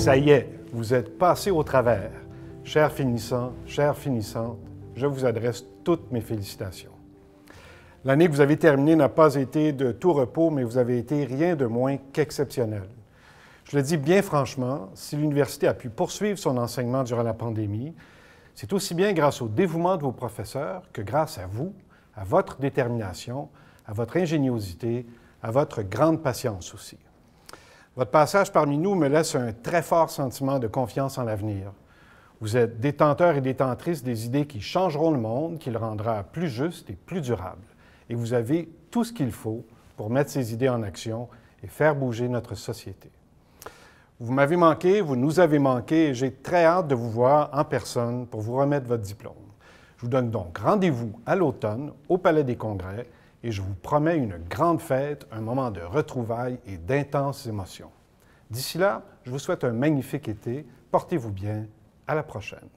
Ça y est, vous êtes passés au travers. Chers finissants, chères finissantes, je vous adresse toutes mes félicitations. L'année que vous avez terminée n'a pas été de tout repos, mais vous avez été rien de moins qu'exceptionnel. Je le dis bien franchement, si l'université a pu poursuivre son enseignement durant la pandémie, c'est aussi bien grâce au dévouement de vos professeurs que grâce à vous, à votre détermination, à votre ingéniosité, à votre grande patience aussi. Votre passage parmi nous me laisse un très fort sentiment de confiance en l'avenir. Vous êtes détenteurs et détentrices des idées qui changeront le monde, qui le rendra plus juste et plus durable. Et vous avez tout ce qu'il faut pour mettre ces idées en action et faire bouger notre société. Vous m'avez manqué, vous nous avez manqué, et j'ai très hâte de vous voir en personne pour vous remettre votre diplôme. Je vous donne donc rendez-vous à l'automne au Palais des Congrès et je vous promets une grande fête, un moment de retrouvailles et d'intenses émotions. D'ici là, je vous souhaite un magnifique été. Portez-vous bien. À la prochaine.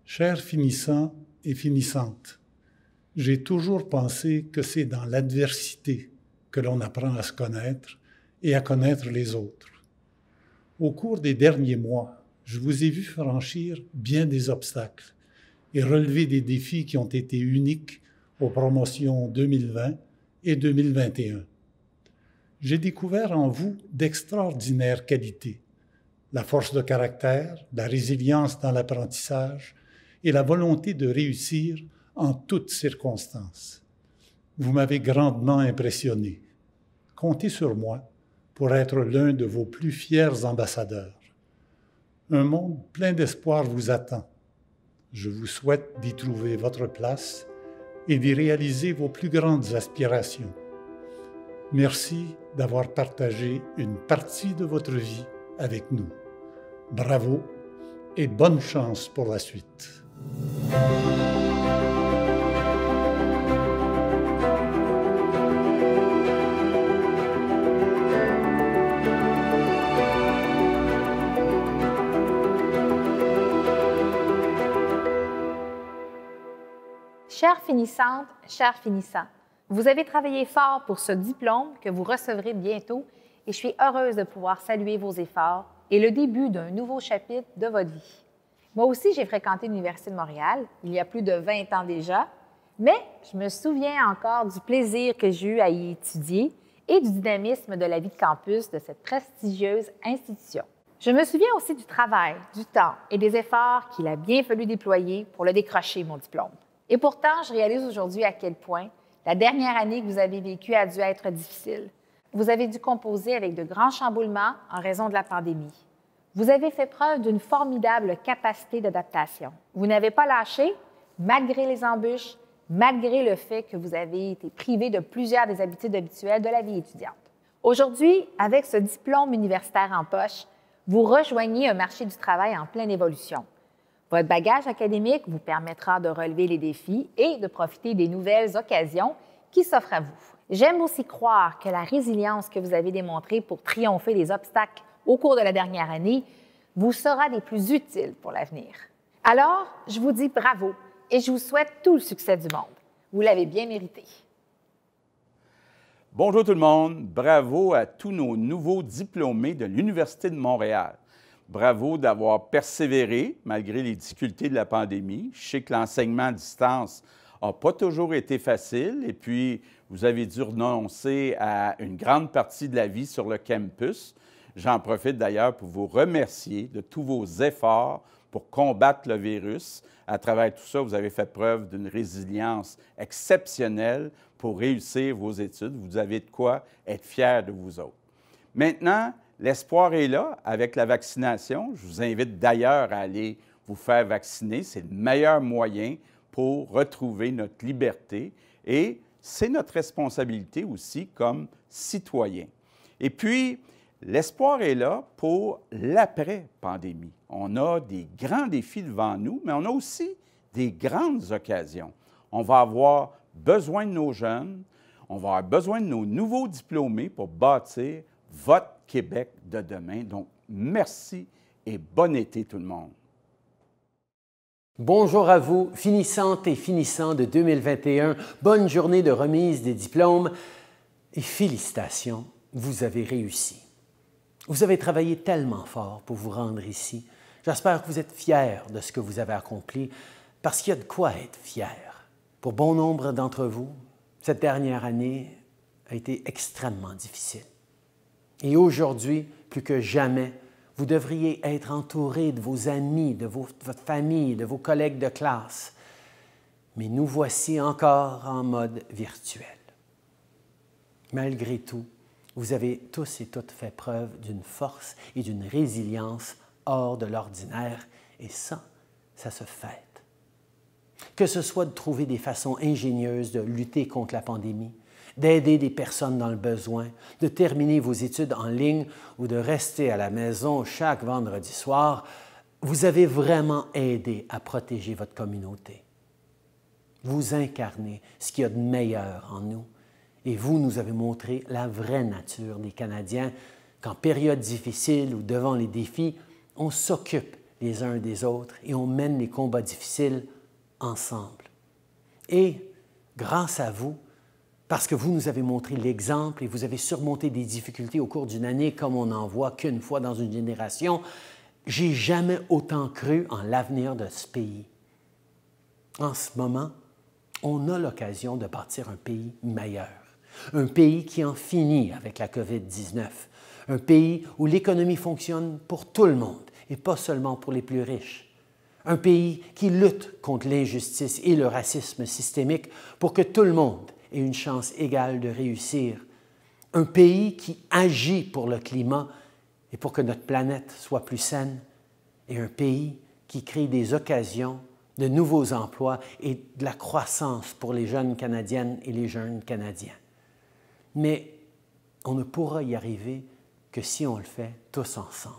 Chers finissants et finissantes, j'ai toujours pensé que c'est dans l'adversité que l'on apprend à se connaître et à connaître les autres. Au cours des derniers mois, je vous ai vu franchir bien des obstacles et relever des défis qui ont été uniques aux promotions 2020 et 2021. J'ai découvert en vous d'extraordinaires qualités, la force de caractère, la résilience dans l'apprentissage et la volonté de réussir en toutes circonstances. Vous m'avez grandement impressionné. Comptez sur moi pour être l'un de vos plus fiers ambassadeurs. Un monde plein d'espoir vous attend. Je vous souhaite d'y trouver votre place et d'y réaliser vos plus grandes aspirations. Merci d'avoir partagé une partie de votre vie avec nous. Bravo et bonne chance pour la suite. Chères finissantes, chers finissants, vous avez travaillé fort pour ce diplôme que vous recevrez bientôt et je suis heureuse de pouvoir saluer vos efforts et le début d'un nouveau chapitre de votre vie. Moi aussi, j'ai fréquenté l'Université de Montréal il y a plus de 20 ans déjà, mais je me souviens encore du plaisir que j'ai eu à y étudier et du dynamisme de la vie de campus de cette prestigieuse institution. Je me souviens aussi du travail, du temps et des efforts qu'il a bien fallu déployer pour le décrocher, mon diplôme. Et pourtant, je réalise aujourd'hui à quel point la dernière année que vous avez vécue a dû être difficile. Vous avez dû composer avec de grands chamboulements en raison de la pandémie. Vous avez fait preuve d'une formidable capacité d'adaptation. Vous n'avez pas lâché, malgré les embûches, malgré le fait que vous avez été privé de plusieurs des habitudes habituelles de la vie étudiante. Aujourd'hui, avec ce diplôme universitaire en poche, vous rejoignez un marché du travail en pleine évolution. Votre bagage académique vous permettra de relever les défis et de profiter des nouvelles occasions qui s'offrent à vous. J'aime aussi croire que la résilience que vous avez démontrée pour triompher des obstacles au cours de la dernière année vous sera des plus utiles pour l'avenir. Alors, je vous dis bravo et je vous souhaite tout le succès du monde. Vous l'avez bien mérité. Bonjour tout le monde, bravo à tous nos nouveaux diplômés de l'Université de Montréal. Bravo d'avoir persévéré malgré les difficultés de la pandémie. Je sais que l'enseignement à distance n'a pas toujours été facile et puis vous avez dû renoncer à une grande partie de la vie sur le campus. J'en profite d'ailleurs pour vous remercier de tous vos efforts pour combattre le virus. À travers tout ça, vous avez fait preuve d'une résilience exceptionnelle pour réussir vos études. Vous avez de quoi être fiers de vous autres. Maintenant, l'espoir est là avec la vaccination. Je vous invite d'ailleurs à aller vous faire vacciner. C'est le meilleur moyen pour retrouver notre liberté et c'est notre responsabilité aussi comme citoyens. Et puis, l'espoir est là pour l'après-pandémie. On a des grands défis devant nous, mais on a aussi des grandes occasions. On va avoir besoin de nos jeunes, on va avoir besoin de nos nouveaux diplômés pour bâtir votre Québec de demain. Donc, merci et bon été tout le monde. Bonjour à vous, finissantes et finissants de 2021. Bonne journée de remise des diplômes et félicitations, vous avez réussi. Vous avez travaillé tellement fort pour vous rendre ici. J'espère que vous êtes fiers de ce que vous avez accompli, parce qu'il y a de quoi être fier. Pour bon nombre d'entre vous, cette dernière année a été extrêmement difficile. Et aujourd'hui, plus que jamais, vous devriez être entouré de vos amis, de votre famille, de vos collègues de classe. Mais nous voici encore en mode virtuel. Malgré tout, vous avez tous et toutes fait preuve d'une force et d'une résilience hors de l'ordinaire, et ça se fête. Que ce soit de trouver des façons ingénieuses de lutter contre la pandémie, d'aider des personnes dans le besoin, de terminer vos études en ligne ou de rester à la maison chaque vendredi soir, vous avez vraiment aidé à protéger votre communauté. Vous incarnez ce qu'il y a de meilleur en nous. Et vous nous avez montré la vraie nature des Canadiens, qu'en période difficile ou devant les défis, on s'occupe les uns des autres et on mène les combats difficiles ensemble. Et grâce à vous, parce que vous nous avez montré l'exemple et vous avez surmonté des difficultés au cours d'une année comme on n'en voit qu'une fois dans une génération, j'ai jamais autant cru en l'avenir de ce pays. En ce moment, on a l'occasion de bâtir un pays meilleur. Un pays qui en finit avec la COVID-19. Un pays où l'économie fonctionne pour tout le monde et pas seulement pour les plus riches. Un pays qui lutte contre l'injustice et le racisme systémique pour que tout le monde ait une chance égale de réussir. Un pays qui agit pour le climat et pour que notre planète soit plus saine. Et un pays qui crée des occasions, de nouveaux emplois et de la croissance pour les jeunes Canadiennes et les jeunes Canadiens. Mais on ne pourra y arriver que si on le fait tous ensemble.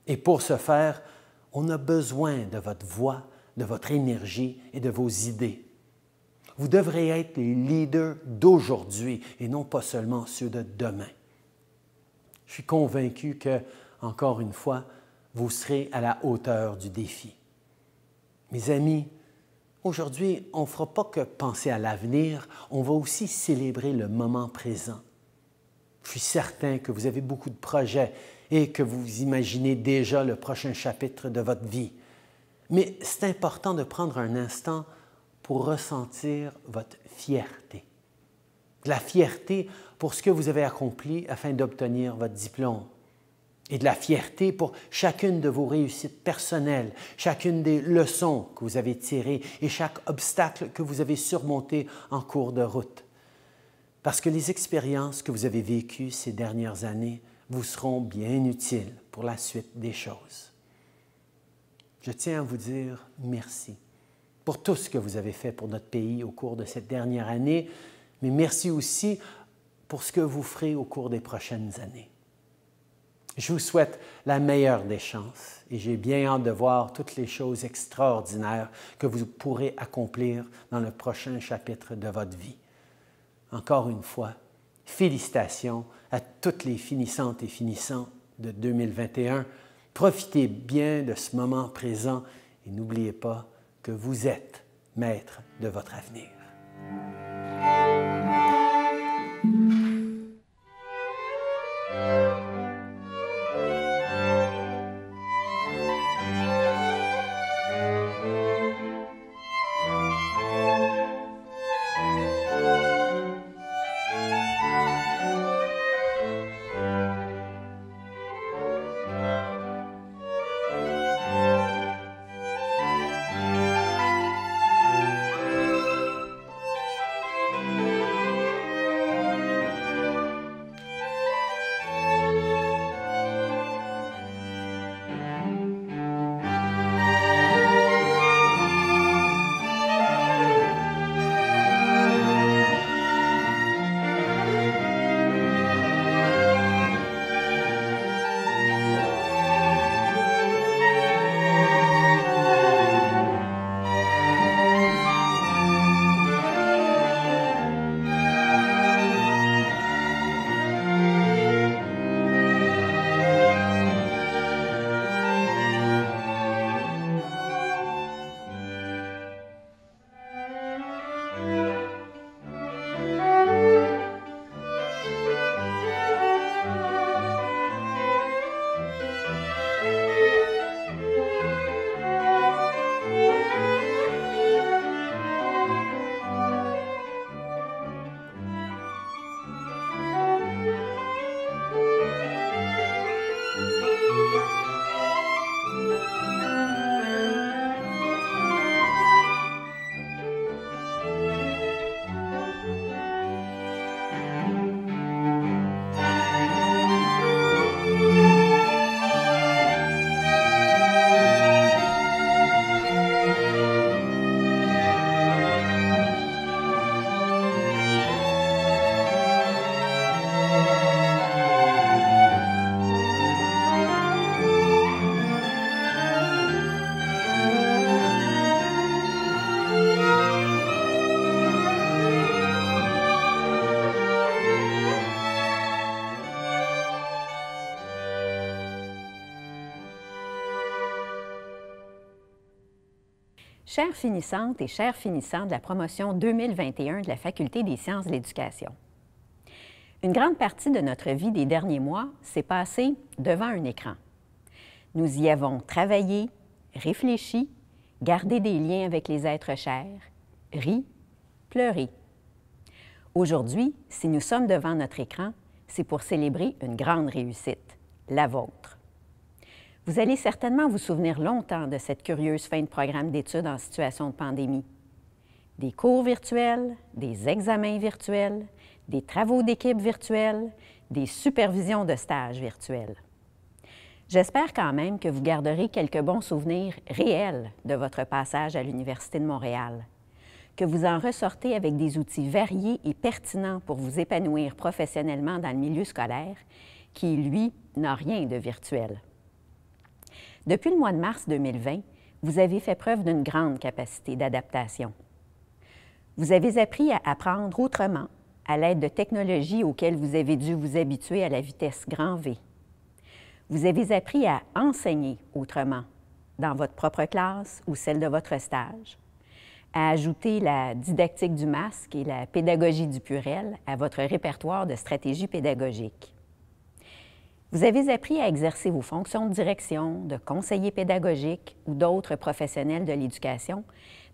Et pour ce faire, on a besoin de votre voix, de votre énergie et de vos idées. Vous devrez être les leaders d'aujourd'hui et non pas seulement ceux de demain. Je suis convaincu que, encore une fois, vous serez à la hauteur du défi. Mes amis, aujourd'hui, on ne fera pas que penser à l'avenir, on va aussi célébrer le moment présent. Je suis certain que vous avez beaucoup de projets et que vous imaginez déjà le prochain chapitre de votre vie. Mais c'est important de prendre un instant pour ressentir votre fierté. De la fierté pour ce que vous avez accompli afin d'obtenir votre diplôme. Et de la fierté pour chacune de vos réussites personnelles, chacune des leçons que vous avez tirées et chaque obstacle que vous avez surmonté en cours de route. Parce que les expériences que vous avez vécues ces dernières années vous seront bien utiles pour la suite des choses. Je tiens à vous dire merci pour tout ce que vous avez fait pour notre pays au cours de cette dernière année, mais merci aussi pour ce que vous ferez au cours des prochaines années. Je vous souhaite la meilleure des chances et j'ai bien hâte de voir toutes les choses extraordinaires que vous pourrez accomplir dans le prochain chapitre de votre vie. Encore une fois, félicitations à toutes les finissantes et finissants de 2021. Profitez bien de ce moment présent et n'oubliez pas que vous êtes maître de votre avenir. Chères finissantes et chers finissants de la promotion 2021 de la Faculté des sciences de l'éducation. Une grande partie de notre vie des derniers mois s'est passée devant un écran. Nous y avons travaillé, réfléchi, gardé des liens avec les êtres chers, ri, pleuré. Aujourd'hui, si nous sommes devant notre écran, c'est pour célébrer une grande réussite, la vôtre. Vous allez certainement vous souvenir longtemps de cette curieuse fin de programme d'études en situation de pandémie. Des cours virtuels, des examens virtuels, des travaux d'équipe virtuels, des supervisions de stages virtuels. J'espère quand même que vous garderez quelques bons souvenirs réels de votre passage à l'Université de Montréal, que vous en ressortez avec des outils variés et pertinents pour vous épanouir professionnellement dans le milieu scolaire, qui, lui, n'a rien de virtuel. Depuis le mois de mars 2020, vous avez fait preuve d'une grande capacité d'adaptation. Vous avez appris à apprendre autrement à l'aide de technologies auxquelles vous avez dû vous habituer à la vitesse grand V. Vous avez appris à enseigner autrement, dans votre propre classe ou celle de votre stage, à ajouter la didactique du masque et la pédagogie du purel à votre répertoire de stratégies pédagogiques. Vous avez appris à exercer vos fonctions de direction, de conseiller pédagogique ou d'autres professionnels de l'éducation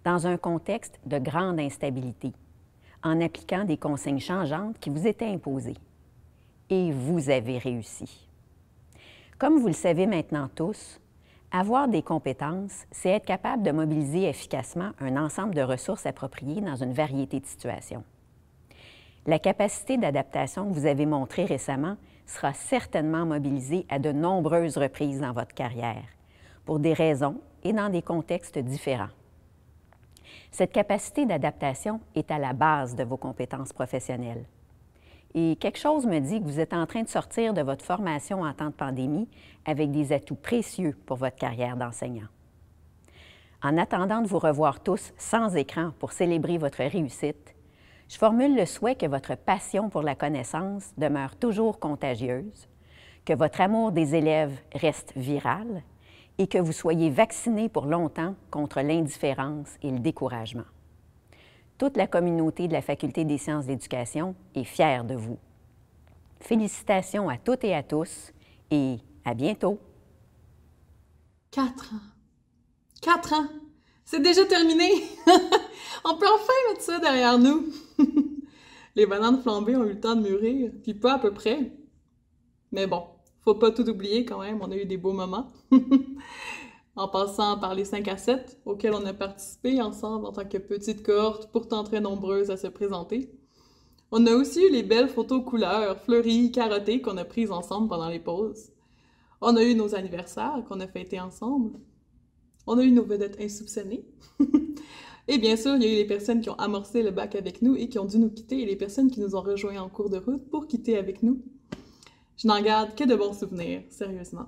dans un contexte de grande instabilité, en appliquant des consignes changeantes qui vous étaient imposées. Et vous avez réussi. Comme vous le savez maintenant tous, avoir des compétences, c'est être capable de mobiliser efficacement un ensemble de ressources appropriées dans une variété de situations. La capacité d'adaptation que vous avez montrée récemment sera certainement mobilisée à de nombreuses reprises dans votre carrière, pour des raisons et dans des contextes différents. Cette capacité d'adaptation est à la base de vos compétences professionnelles. Et quelque chose me dit que vous êtes en train de sortir de votre formation en temps de pandémie avec des atouts précieux pour votre carrière d'enseignant. En attendant de vous revoir tous sans écran pour célébrer votre réussite, je formule le souhait que votre passion pour la connaissance demeure toujours contagieuse, que votre amour des élèves reste viral et que vous soyez vaccinés pour longtemps contre l'indifférence et le découragement. Toute la communauté de la Faculté des sciences de l'éducation est fière de vous. Félicitations à toutes et à tous et à bientôt! 4 ans. 4 ans! C'est déjà terminé! On peut enfin mettre ça derrière nous! Les bananes flambées ont eu le temps de mûrir, puis pas à peu près. Mais bon, faut pas tout oublier quand même, on a eu des beaux moments. En passant par les 5 à 7 auxquels on a participé ensemble en tant que petite cohorte, pourtant très nombreuses à se présenter. On a aussi eu les belles photos couleurs, fleuries, carottées qu'on a prises ensemble pendant les pauses. On a eu nos anniversaires qu'on a fêtés ensemble. On a eu nos vedettes insoupçonnées. Et bien sûr, il y a eu les personnes qui ont amorcé le bac avec nous et qui ont dû nous quitter, et les personnes qui nous ont rejoints en cours de route pour quitter avec nous. Je n'en garde que de bons souvenirs, sérieusement.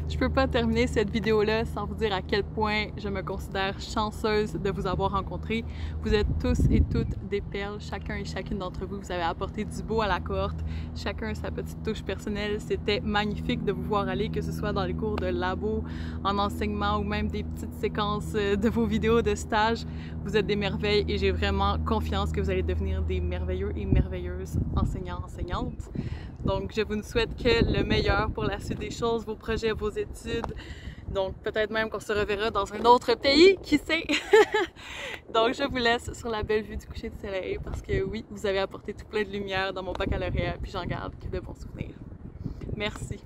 Je peux pas terminer cette vidéo-là sans vous dire à quel point je me considère chanceuse de vous avoir rencontrés. Vous êtes tous et toutes des perles, chacun et chacune d'entre vous. Vous avez apporté du beau à la cohorte, chacun sa petite touche personnelle. C'était magnifique de vous voir aller, que ce soit dans les cours de labo, en enseignement ou même des petites séquences de vos vidéos de stage. Vous êtes des merveilles et j'ai vraiment confiance que vous allez devenir des merveilleux et merveilleuses enseignants, enseignantes. Donc, je vous souhaite que le meilleur pour la suite des choses, vos projets, vos études. Donc, peut-être même qu'on se reverra dans un autre pays, qui sait? Donc, je vous laisse sur la belle vue du coucher du soleil parce que oui, vous avez apporté tout plein de lumière dans mon baccalauréat, puis j'en garde que de bons souvenirs. Merci.